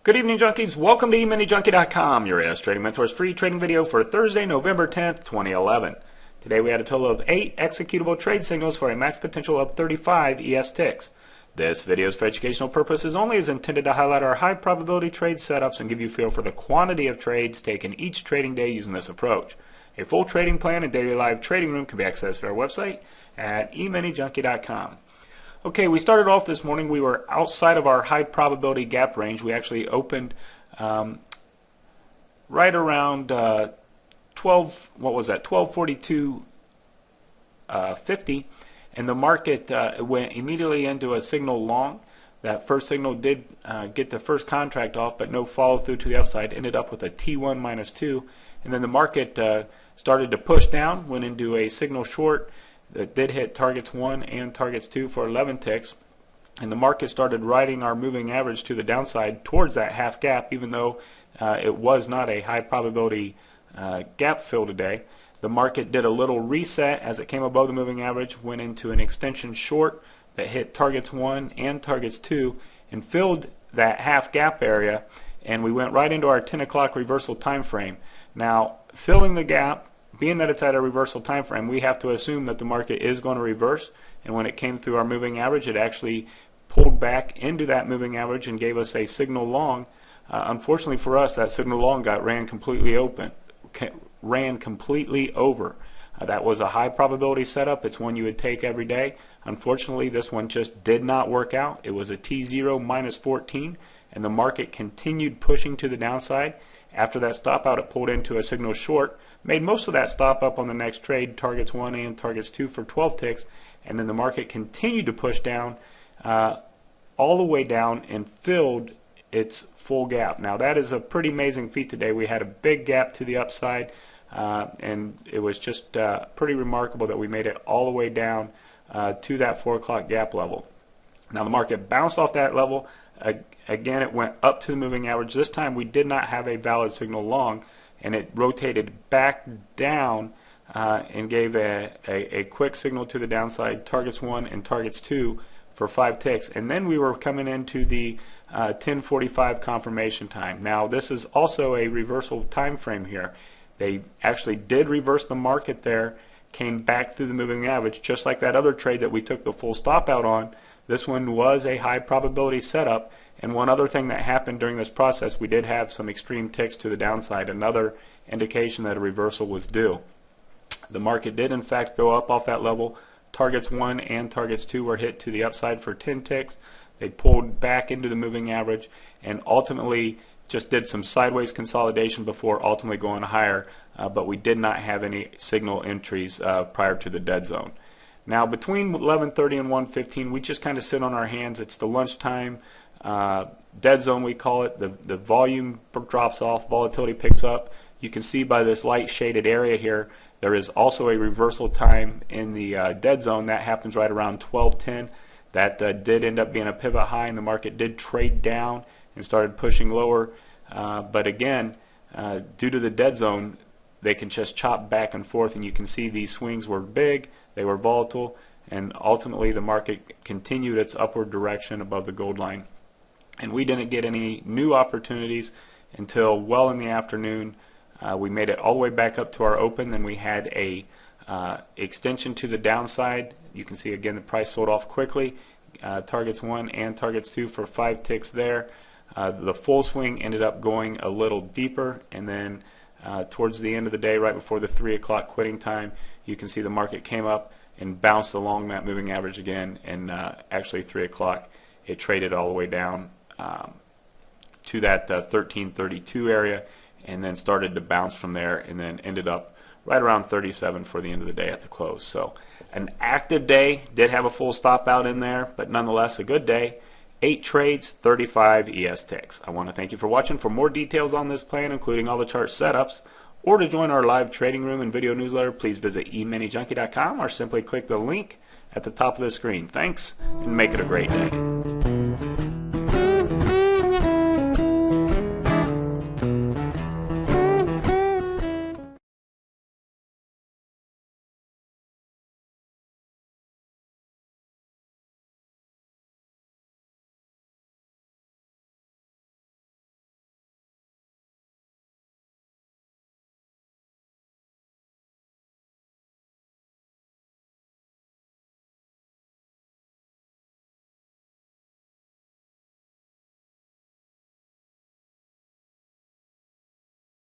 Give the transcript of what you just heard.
Good evening, junkies. Welcome to EminiJunkie.com, your AS Trading Mentor's free trading video for Thursday, November 10th, 2011. Today we had a total of 8 executable trade signals for a max potential of 35 ES ticks. This video is for educational purposes only, is intended to highlight our high probability trade setups and give you a feel for the quantity of trades taken each trading day using this approach. A full trading plan and daily live trading room can be accessed at our website at EminiJunkie.com. Okay, we started off this morning. We were outside of our high probability gap range. We actually opened right around 1242.50, and the market went immediately into a signal long. That first signal did get the first contract off, but no follow through to the upside. Ended up with a T1 minus 2, and then the market started to push down, went into a signal short that did hit targets 1 and targets 2 for 11 ticks, and the market started riding our moving average to the downside towards that half gap, even though it was not a high probability gap fill today. The market did a little reset as it came above the moving average, went into an extension short that hit targets 1 and targets 2 and filled that half gap area, and we went right into our 10 o'clock reversal time frame. Now, filling the gap, being that it's at a reversal time frame, we have to assume that the market is going to reverse, and when it came through our moving average, it actually pulled back into that moving average and gave us a signal long. Unfortunately for us, that signal long ran completely over. That was a high probability setup. It's one you would take every day. Unfortunately, this one just did not work out. It was a T0 minus 14, and the market continued pushing to the downside. After that stop out, it pulled into a signal short, made most of that stop up on the next trade, targets 1 and targets 2 for 12 ticks, and then the market continued to push down all the way down and filled its full gap. Now that is a pretty amazing feat today. We had a big gap to the upside, and it was just pretty remarkable that we made it all the way down to that 4 o'clock gap level. Now the market bounced off that level. Again, it went up to the moving average. This time we did not have a valid signal long, and it rotated back down and gave a quick signal to the downside, targets 1 and targets 2 for 5 ticks. And then we were coming into the 10:45 confirmation time. Now this is also a reversal time frame here. They actually did reverse the market there, came back through the moving average, just like that other trade that we took the full stop out on. This one was a high probability setup, and one other thing that happened during this process, we did have some extreme ticks to the downside, another indication that a reversal was due. The market did in fact go up off that level. Targets 1 and targets 2 were hit to the upside for 10 ticks. They pulled back into the moving average and ultimately just did some sideways consolidation before ultimately going higher, but we did not have any signal entries prior to the dead zone. Now between 11:30 and 1:15, we just kind of sit on our hands. It's the lunchtime dead zone, we call it. The volume drops off, volatility picks up. You can see by this light shaded area here, there is also a reversal time in the dead zone. That happens right around 12:10. That did end up being a pivot high, and the market did trade down and started pushing lower. But again, due to the dead zone, they can just chop back and forth, and you can see these swings were big, they were volatile, and ultimately the market continued its upward direction above the gold line. And we didn't get any new opportunities until well in the afternoon. We made it all the way back up to our open, then we had a extension to the downside. You can see again the price sold off quickly, targets 1 and targets 2 for 5 ticks there. The full swing ended up going a little deeper, and then towards the end of the day, right before the 3 o'clock quitting time, you can see the market came up and bounced along that moving average again, and actually 3 o'clock it traded all the way down to that 1332 area, and then started to bounce from there, and then ended up right around 37 for the end of the day at the close. So an active day, did have a full stop out in there, but nonetheless a good day. 8 trades, 35 ES ticks. I want to thank you for watching. For more details on this plan, including all the chart setups, or to join our live trading room and video newsletter, please visit EminiJunkie.com or simply click the link at the top of the screen. Thanks, and make it a great day.